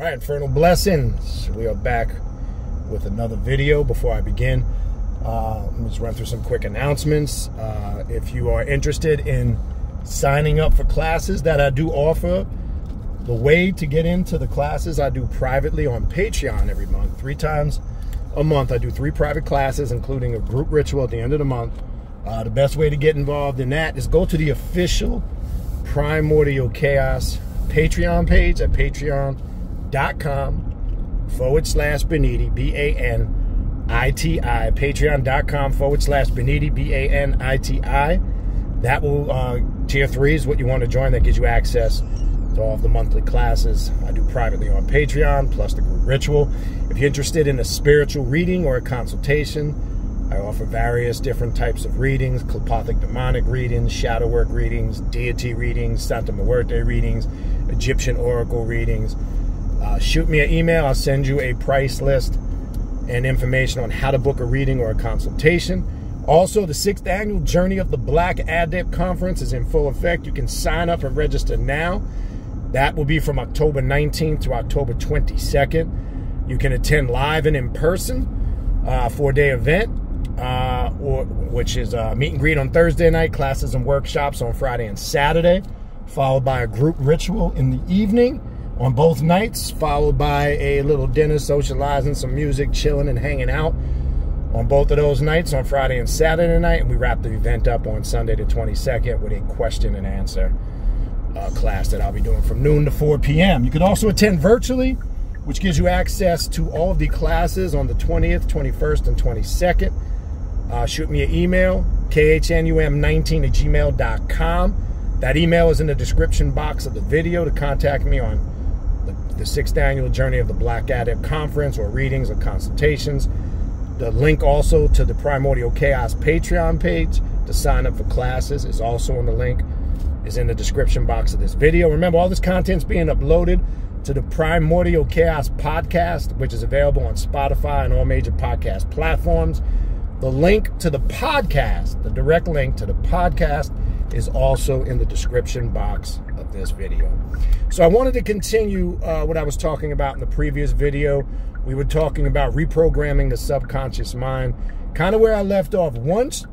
right, Infernal Blessings. We are back with another video. Before I begin, let me just run through some quick announcements. If you are interested in signing up for classes that I do offer, the way to get into the classes I do privately on Patreon every month. 3 times a month, I do 3 private classes, including a group ritual at the end of the month. The best way to get involved in that is go to the official Primordial Chaos Patreon page at patreon.com/Baniti, B-A-N-I-T-I, patreon.com/Baniti, B-A-N-I-T-I. That will, tier 3 is what you want to join. That gives you access to all of the monthly classes I do privately on Patreon, plus the group ritual. If you're interested in a spiritual reading or a consultation, I offer various different types of readings: Klipothic demonic readings, shadow work readings, deity readings, Santa Muerte readings, Egyptian oracle readings. Shoot me an email. I'll send you a price list and information on how to book a reading or a consultation. Also, the 6th annual Journey of the Black Adept Conference is in full effect. You can sign up and register now. That will be from October 19th to October 22nd. You can attend live and in person, 4-day event, which is meet and greet on Thursday night, classes and workshops on Friday and Saturday, followed by a group ritual in the evening on both nights, followed by a little dinner, socializing, some music, chilling and hanging out on both of those nights on Friday and Saturday night. And we wrap the event up on Sunday the 22nd with a question and answer class that I'll be doing from noon to 4 p.m. You can also attend virtually, which gives you access to all of the classes on the 20th, 21st, and 22nd. Shoot me an email, khnum19@gmail.com. That email is in the description box of the video to contact me on the 6th annual Journey of the Black Adept Conference, or readings or consultations. The link also to the Primordial Chaos Patreon page to sign up for classes is also in the link, is in the description box of this video. Remember, all this content's being uploaded to the Primordial Chaos podcast, which is available on Spotify and all major podcast platforms. The link to the podcast, the direct link to the podcast, is also in the description box of this video. So I wanted to continue what I was talking about in the previous video. We were talking about reprogramming the subconscious mind, kind of where I left off. Once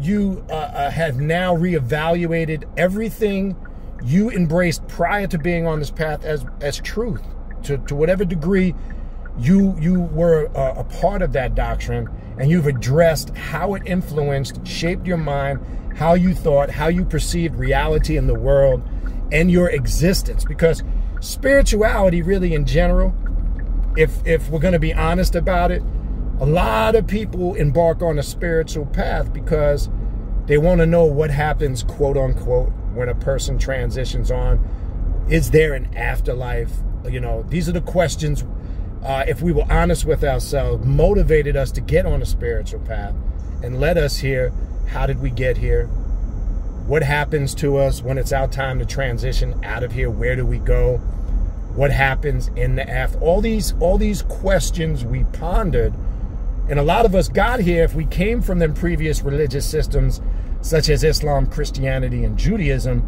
you have now reevaluated everything you embraced prior to being on this path as truth, to whatever degree you were a part of that doctrine, and you've addressed how it influenced, shaped your mind, how you thought, how you perceived reality in the world and your existence. Because spirituality, really in general, if we're going to be honest about it, a lot of people embark on a spiritual path because they want to know what happens, quote unquote, when a person transitions on. Is there an afterlife? You know, these are the questions, if we were honest with ourselves, motivated us to get on a spiritual path and led us here. How did we get here? What happens to us when it's our time to transition out of here? Where do we go? What happens in the after? All these questions we pondered, and a lot of us got here, if we came from them previous religious systems such as Islam, Christianity, and Judaism,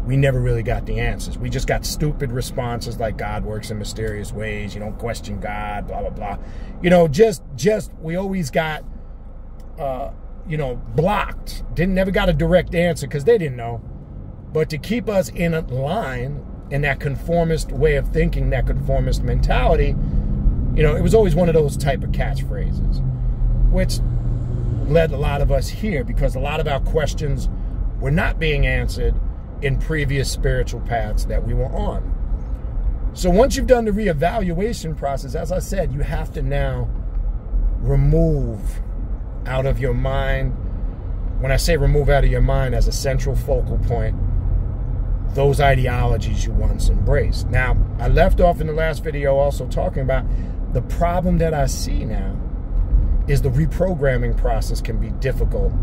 we never really got the answers. We just got stupid responses like God works in mysterious ways, you don't question God, blah, blah, blah. You know, we always got, you know, blocked. Never got a direct answer because they didn't know. But to keep us in a line, in that conformist way of thinking, that conformist mentality, you know, it was always one of those type of catchphrases, which led a lot of us here, because a lot of our questions were not being answered in previous spiritual paths that we were on. So once you've done the reevaluation process, as I said, you have to now remove out of your mind, when I say remove out of your mind as a central focal point, those ideologies you once embraced. Now, I left off in the last video also talking about the problem that I see now is the reprogramming process can be difficult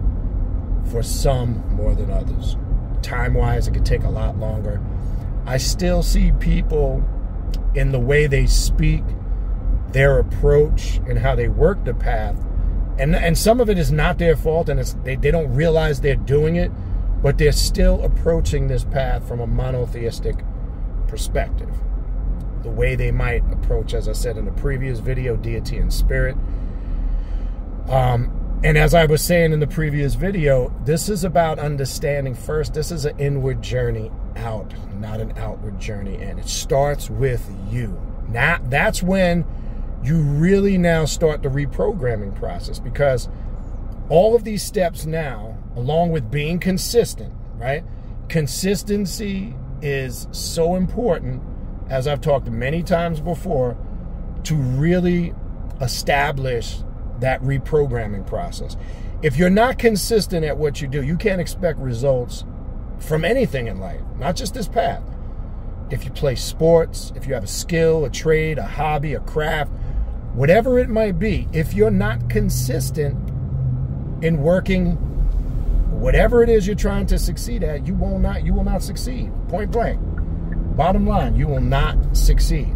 for some more than others. Time-wise, it could take a lot longer. I still see people in the way they speak, their approach, and how they work the path. And some of it is not their fault, and they don't realize they're doing it, but they're still approaching this path from a monotheistic perspective. the way they might approach, as I said in the previous video, deity and spirit. And as I was saying in the previous video, this is about understanding first, this is an inward journey out, not an outward journey in. It starts with you. Now, that's when you really now start the reprogramming process, because all of these steps now, along with being consistent, right? Consistency is so important, as I've talked many times before, to really establish that reprogramming process. If you're not consistent at what you do, you can't expect results from anything in life, not just this path. If you play sports, if you have a skill, a trade, a hobby, a craft, whatever it might be, if you're not consistent in working whatever it is you're trying to succeed at, you will not succeed. Point blank. Bottom line, you will not succeed.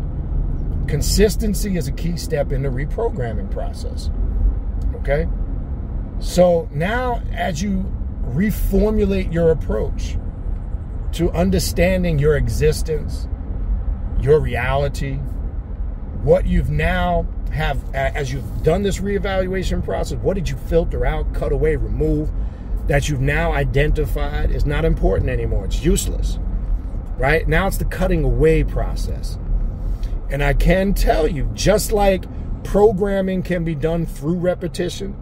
Consistency is a key step in the reprogramming process. Okay? So now, as you reformulate your approach to understanding your existence, your reality, what you've now have, as you've done this reevaluation process, what did you filter out, cut away, remove, that you've now identified is not important anymore. It's useless, right? Now it's the cutting away process. And I can tell you, just like programming can be done through repetition,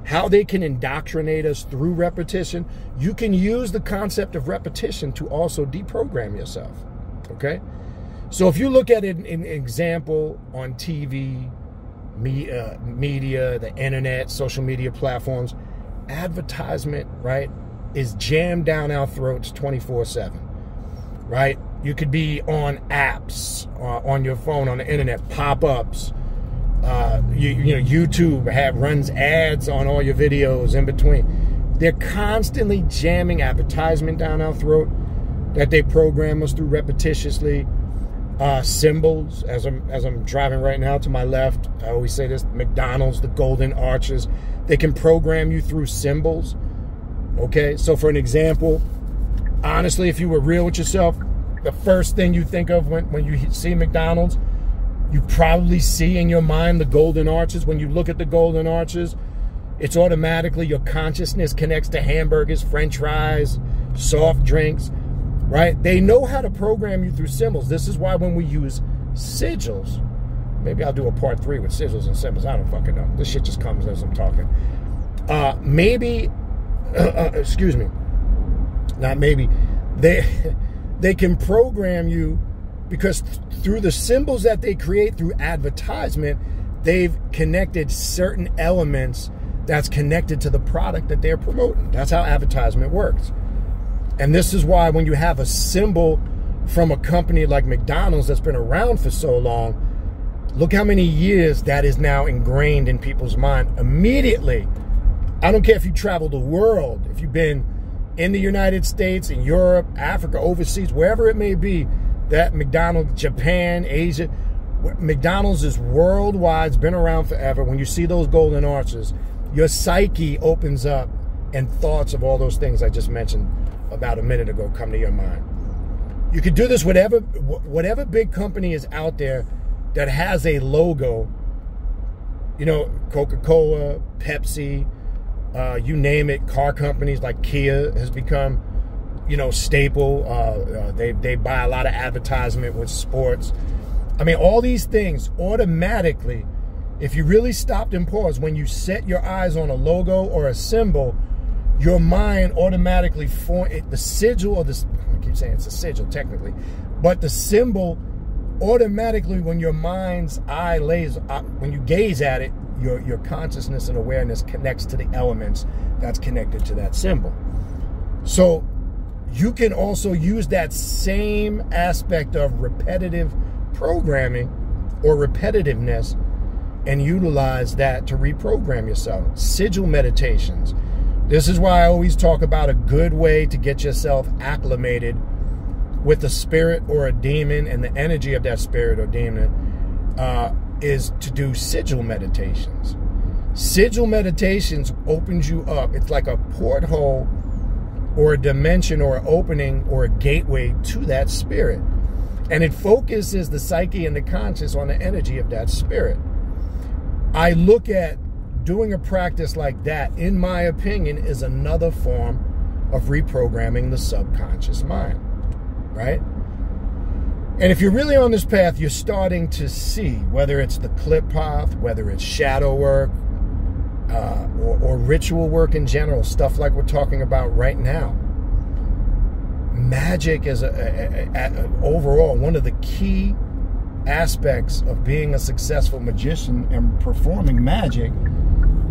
how they can indoctrinate us through repetition, you can use the concept of repetition to also deprogram yourself, okay? So if you look at an example on TV, media, the internet, social media platforms, advertisement, right, is jammed down our throats 24/7, right? You could be on apps, on your phone, on the internet, pop-ups. You know, YouTube runs ads on all your videos in between. They're constantly jamming advertisement down our throat that they program us through repetitiously. Symbols, as I'm driving right now to my left, I always say this, McDonald's, the golden arches, they can program you through symbols. Okay, so for an example, honestly, if you were real with yourself, the first thing you think of when you see McDonald's, you probably see in your mind the golden arches. When you look at the golden arches, it's automatically your consciousness connects to hamburgers, French fries, soft drinks, right? They know how to program you through symbols. This is why when we use sigils, maybe I'll do a part 3 with sigils and symbols. I don't fucking know. This shit just comes as I'm talking. Excuse me. Not maybe. They can program you because through the symbols that they create through advertisement, they've connected certain elements that's connected to the product that they're promoting. That's how advertisement works. And this is why when you have a symbol from a company like McDonald's that's been around for so long, look how many years that is now ingrained in people's mind immediately. I don't care if you travel the world, if you've been in the United States, in Europe, Africa, overseas, wherever it may be, that McDonald's, Japan, Asia, McDonald's is worldwide, it's been around forever. When you see those golden arches, your psyche opens up and thoughts of all those things I just mentioned about a minute ago come to your mind. You could do this with whatever big company is out there that has a logo, you know, Coca-Cola, Pepsi, you name it, car companies like Kia has become, you know, staple. They buy a lot of advertisement with sports. I mean, all these things automatically, if you really stopped and paused, when you set your eyes on a logo or a symbol, your mind automatically the sigil, or this, I keep saying it's a sigil technically, but the symbol automatically, when your mind's eye lays, when you gaze at it, your consciousness and awareness connects to the elements that's connected to that symbol. So you can also use that same aspect of repetitive programming or repetitiveness and utilize that to reprogram yourself. Sigil meditations. This is why I always talk about a good way to get yourself acclimated with a spirit or a demon and the energy of that spirit or demon is to do sigil meditations. Sigil meditations opens you up. It's like a porthole or a dimension or an opening or a gateway to that spirit. And it focuses the psyche and the conscious on the energy of that spirit. I look at doing a practice like that, in my opinion, is another form of reprogramming the subconscious mind, right? And if you're really on this path, you're starting to see, whether it's the clip path, whether it's shadow work, or ritual work in general, stuff like we're talking about right now. Magic is overall one of the key aspects of being a successful magician and performing magic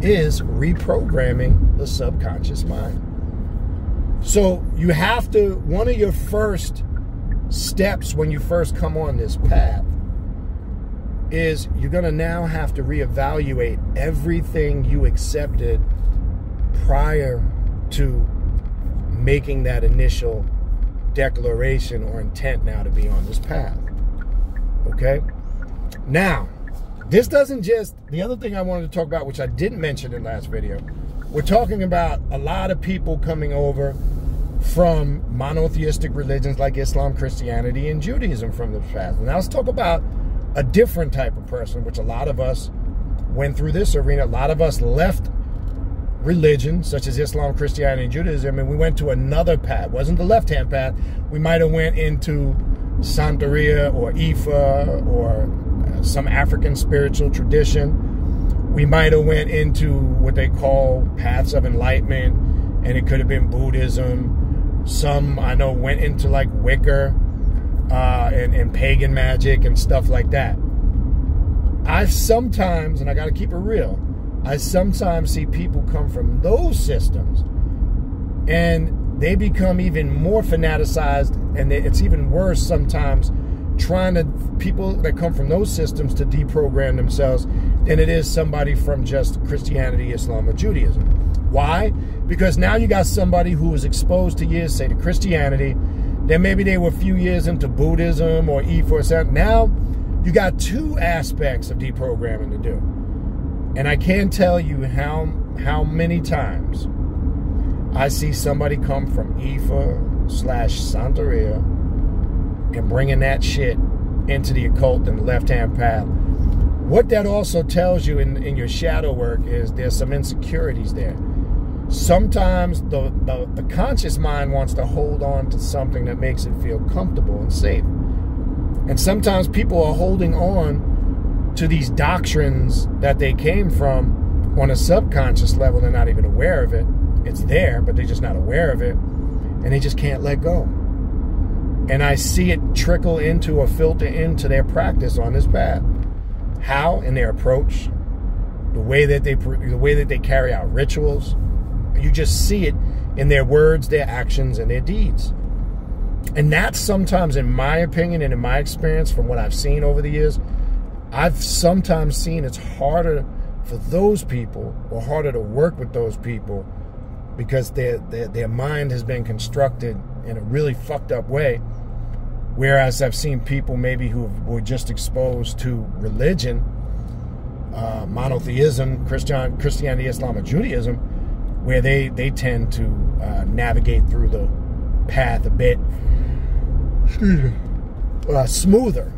is reprogramming the subconscious mind. So you have to, one of your first steps when you first come on this path is you're going to now have to reevaluate everything you accepted prior to making that initial declaration or intent now to be on this path. Okay? Now, this doesn't just, the other thing I wanted to talk about, which I didn't mention in last video, we're talking about a lot of people coming over from monotheistic religions like Islam, Christianity, and Judaism from this path. Now let's talk about a different type of person, which a lot of us went through this arena. A lot of us left religion, such as Islam, Christianity, and Judaism, and we went to another path. It wasn't the left-hand path. We might have went into Santeria or Ifa or some African spiritual tradition. We might have went into what they call paths of enlightenment, and it could have been Buddhism. Some, I know, went into like Wicca and pagan magic and stuff like that. I sometimes, and I got to keep it real, I sometimes see people come from those systems and they become even more fanaticized, and it's even worse sometimes trying to, people that come from those systems to deprogram themselves than it is somebody from just Christianity, Islam, or Judaism. Why? Because now you got somebody who was exposed to years, say, to Christianity, then maybe they were a few years into Buddhism or Ifa or something. Now you got two aspects of deprogramming to do. And I can't tell you how many times I see somebody come from Ifa/Santeria and bringing that shit into the occult and the left-hand path. What that also tells you in your shadow work is there's some insecurities there. Sometimes the conscious mind wants to hold on to something that makes it feel comfortable and safe. And sometimes people are holding on to these doctrines that they came from on a subconscious level. They're not even aware of it. It's there, but they're just not aware of it. And they just can't let go. And I see it trickle into or filter into their practice on this path. How? In their approach, the way that they carry out rituals. You just see it in their words, their actions, and their deeds. And that's sometimes, in my opinion and in my experience from what I've seen over the years, I've sometimes seen it's harder for those people, or harder to work with those people, because their mind has been constructed in a really fucked up way. Whereas I've seen people maybe who were just exposed to religion, monotheism, Christianity, Islam, or Judaism, where they tend to navigate through the path a bit smoother.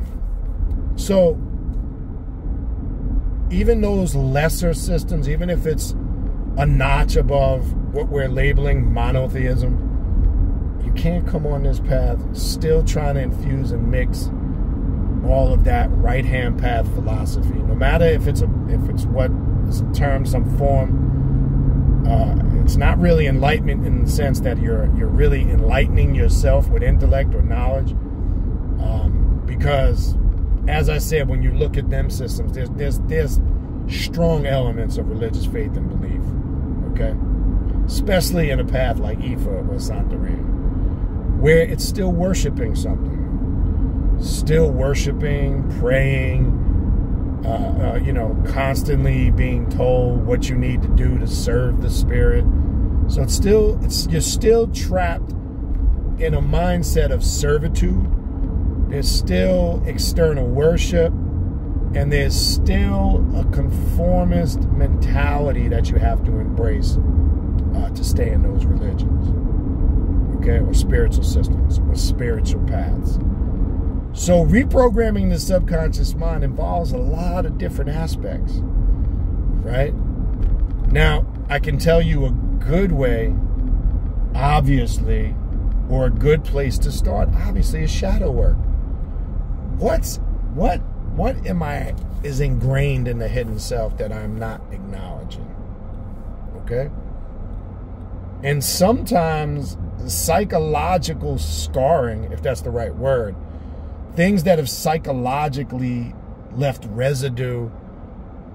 So even those lesser systems, even if it's a notch above what we're labeling monotheism, you can't come on this path still trying to infuse and mix all of that right-hand path philosophy. No matter if it's what is termed some form, it's not really enlightenment in the sense that you're really enlightening yourself with intellect or knowledge, because, as I said, when you look at them systems, there's strong elements of religious faith and belief. Okay, especially in a path like Ifa or Santeria, where it's still worshiping something, still worshiping, praying, constantly being told what you need to do to serve the spirit. So you're still trapped in a mindset of servitude. There's still external worship, and there's still a conformist mentality that you have to embrace to stay in those religions, okay, or spiritual systems, or spiritual paths. So reprogramming the subconscious mind involves a lot of different aspects, right? Now, I can tell you a good way, obviously, or a good place to start, obviously, is shadow work. What is ingrained in the hidden self that I'm not acknowledging? Okay? And sometimes psychological scarring, if that's the right word, things that have psychologically left residue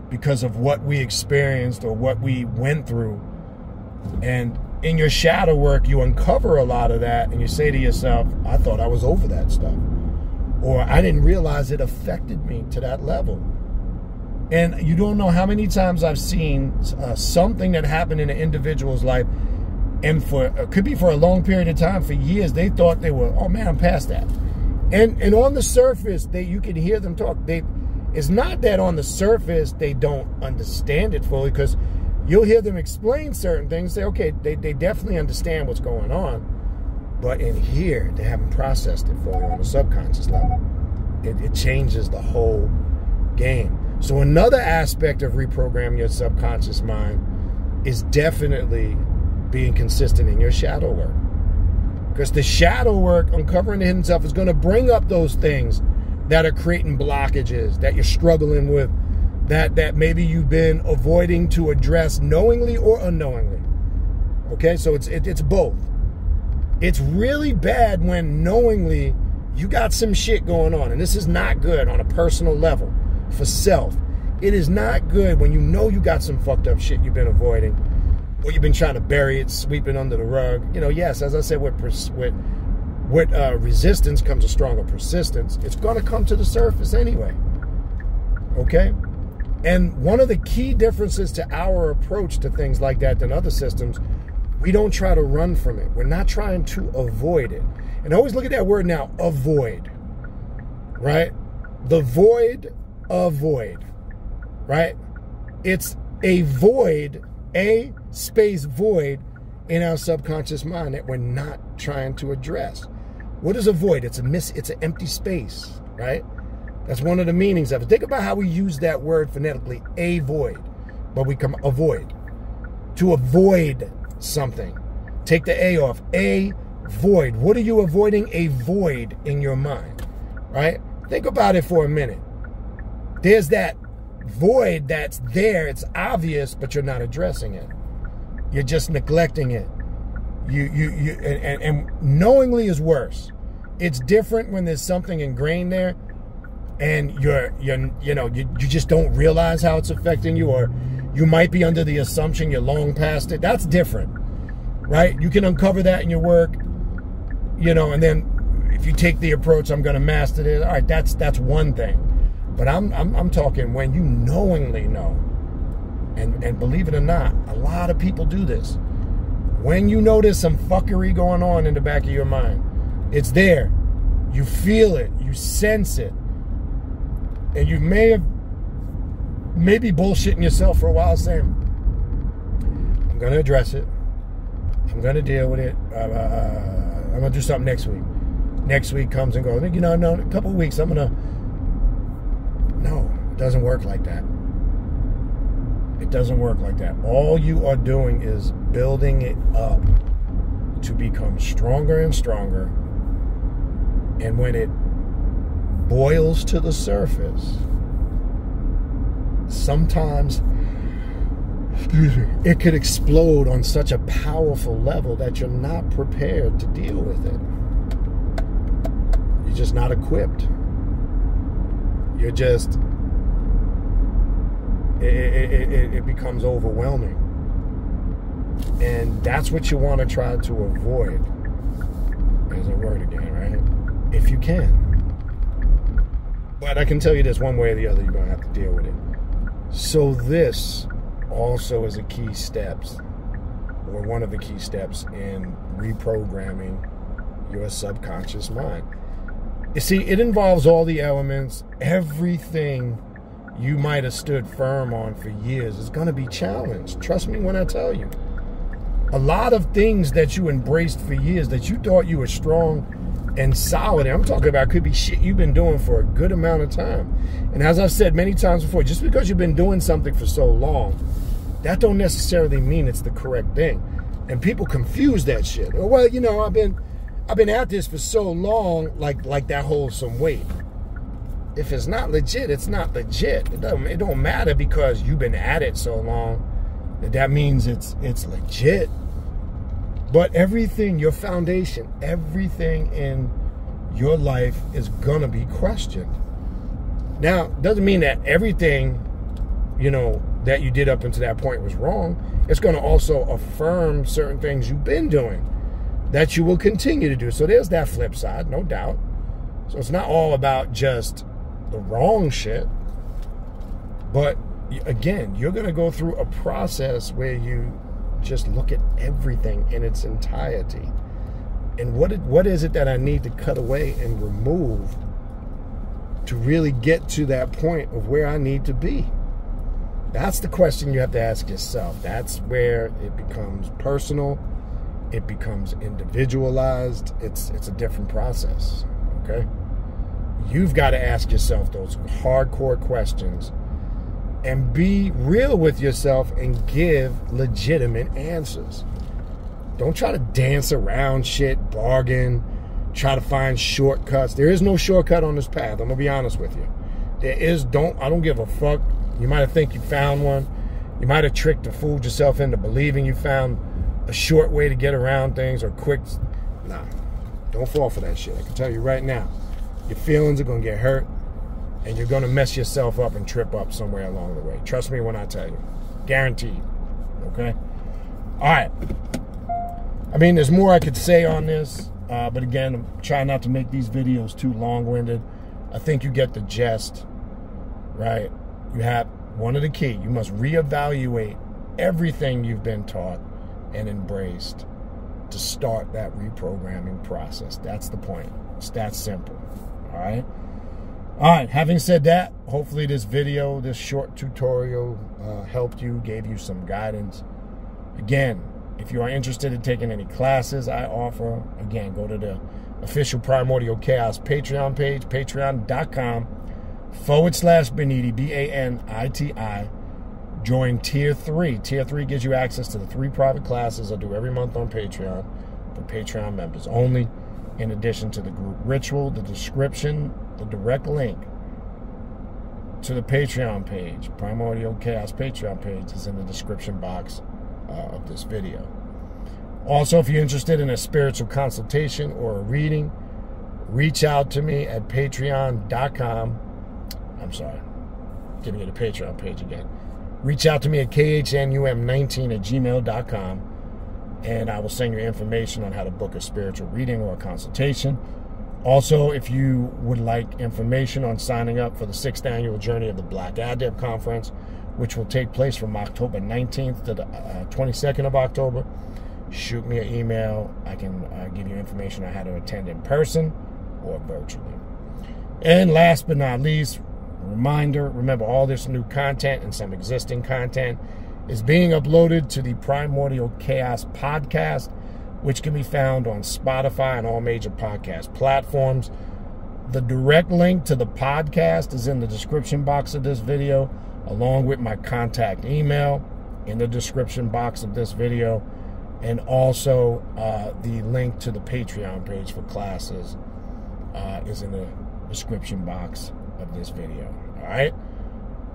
because of what we experienced or what we went through. And in your shadow work, you uncover a lot of that and you say to yourself, I thought I was over that stuff. Or I didn't realize it affected me to that level. And you don't know how many times I've seen something that happened in an individual's life, and could be for a long period of time, for years, they thought they were, oh man, I'm past that. And on the surface, you can hear them talk. It's not that on the surface they don't understand it fully, because you'll hear them explain certain things, say, okay, they definitely understand what's going on. But in here, they haven't processed it fully on the subconscious level. It changes the whole game. So another aspect of reprogramming your subconscious mind is definitely being consistent in your shadow work. Because the shadow work, uncovering the hidden self, is going to bring up those things that are creating blockages, that you're struggling with, that maybe you've been avoiding to address knowingly or unknowingly. Okay, so it's both. It's really bad when knowingly you got some shit going on, and this is not good on a personal level for self. It is not good when you know you got some fucked up shit you've been avoiding, or you've been trying to bury it, sweep it under the rug. You know, yes, as I said, with resistance comes a stronger persistence. It's going to come to the surface anyway. Okay? And one of the key differences to our approach to things like that than other systems, we don't try to run from it. We're not trying to avoid it. And always look at that word now, avoid. Right? The void, avoid. Right? It's a void, a space void in our subconscious mind that we're not trying to address. What is a void? It's an empty space, right? That's one of the meanings of it. Think about how we use that word phonetically, a void, but we come avoid. To avoid something. Take the A off. A void. What are you avoiding? A void in your mind, right? Think about it for a minute. There's that void that's there. It's obvious, but you're not addressing it. You're just neglecting it. And knowingly is worse. It's different when there's something ingrained there, and you just don't realize how it's affecting you, or you might be under the assumption you're long past it. That's different, right? You can uncover that in your work, and then if you take the approach, I'm going to master this. All right, that's one thing. But I'm talking when you knowingly know, and believe it or not, a lot of people do this. When you know there's some fuckery going on in the back of your mind, it's there. You feel it. You sense it. And you may be bullshitting yourself for a while, saying, I'm going to address it. I'm going to deal with it. I'm going to do something next week. Next week comes and goes. No, in a couple of weeks, I'm going to... No, it doesn't work like that. It doesn't work like that. All you are doing is building it up to become stronger and stronger. And when it boils to the surface, sometimes it could explode on such a powerful level that you're not prepared to deal with it. You're just not equipped. You're just... It becomes overwhelming. And that's what you want to try to avoid. There's a word again, right? If you can. But I can tell you this, one way or the other, you're going to have to deal with it. So this also is a key steps, or one of the key steps in reprogramming your subconscious mind. You see, it involves all the elements. Everything you might have stood firm on for years is going to be challenged. Trust me when I tell you. A lot of things that you embraced for years, that you thought you were strong, and solid. I'm talking about could be shit you've been doing for a good amount of time. And as I've said many times before, just because you've been doing something for so long, that don't necessarily mean it's the correct thing. And people confuse that shit. Well, you know, I've been at this for so long, like that holds some weight. If it's not legit, it's not legit. It don't matter because you've been at it so long that means it's legit. But everything, your foundation, everything in your life is gonna be questioned. Now, doesn't mean that everything, you know, that you did up until that point was wrong. It's gonna also affirm certain things you've been doing that you will continue to do. So there's that flip side, no doubt. So it's not all about just the wrong shit. But again, you're gonna go through a process where you just look at everything in its entirety. And what is it that I need to cut away and remove to really get to that point of where I need to be? That's the question you have to ask yourself. That's where it becomes personal. It becomes individualized. It's a different process, okay? You've got to ask yourself those hardcore questions and be real with yourself and give legitimate answers. Don't try to dance around shit, bargain, try to find shortcuts. There is no shortcut on this path. I'm gonna be honest with you. I don't give a fuck. You might have think you found one. You might have tricked or fooled yourself into believing you found a short way to get around things or quick. Nah, don't fall for that shit. I can tell you right now, your feelings are gonna get hurt. And you're going to mess yourself up and trip up somewhere along the way. Trust me when I tell you. Guaranteed. Okay? All right. I mean, there's more I could say on this. But again, I'm trying not to make these videos too long-winded. I think you get the gist. Right? You have one of the key. You must reevaluate everything you've been taught and embraced to start that reprogramming process. That's the point. It's that simple. All right? All right, having said that, hopefully this video, this short tutorial helped you, gave you some guidance. Again, if you are interested in taking any classes I offer, again, go to the official Primordial Chaos Patreon page, patreon.com/Baniti, B-A-N-I-T-I. Join Tier 3. Tier 3 gives you access to the 3 private classes I do every month on Patreon for Patreon members only. In addition to the group ritual, the description, the direct link to the Patreon page, Primordial Chaos Patreon page, is in the description box of this video. Also, if you're interested in a spiritual consultation or a reading, reach out to me at patreon.com. I'm sorry, giving you the Patreon page again. Reach out to me at khnum19@gmail.com. And I will send you information on how to book a spiritual reading or a consultation. Also, if you would like information on signing up for the 6th annual Journey of the Black Adept Conference, which will take place from October 19th to the 22nd of October, shoot me an email. I can give you information on how to attend in person or virtually. And last but not least, reminder, remember all this new content and some existing content is being uploaded to the Primordial Chaos podcast, which can be found on Spotify and all major podcast platforms. The direct link to the podcast is in the description box of this video, along with my contact email in the description box of this video, and also the link to the Patreon page for classes is in the description box of this video. All right?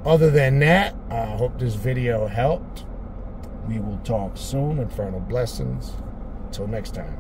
Other than that, I hope this video helped. We will talk soon. Infernal blessings. Until next time.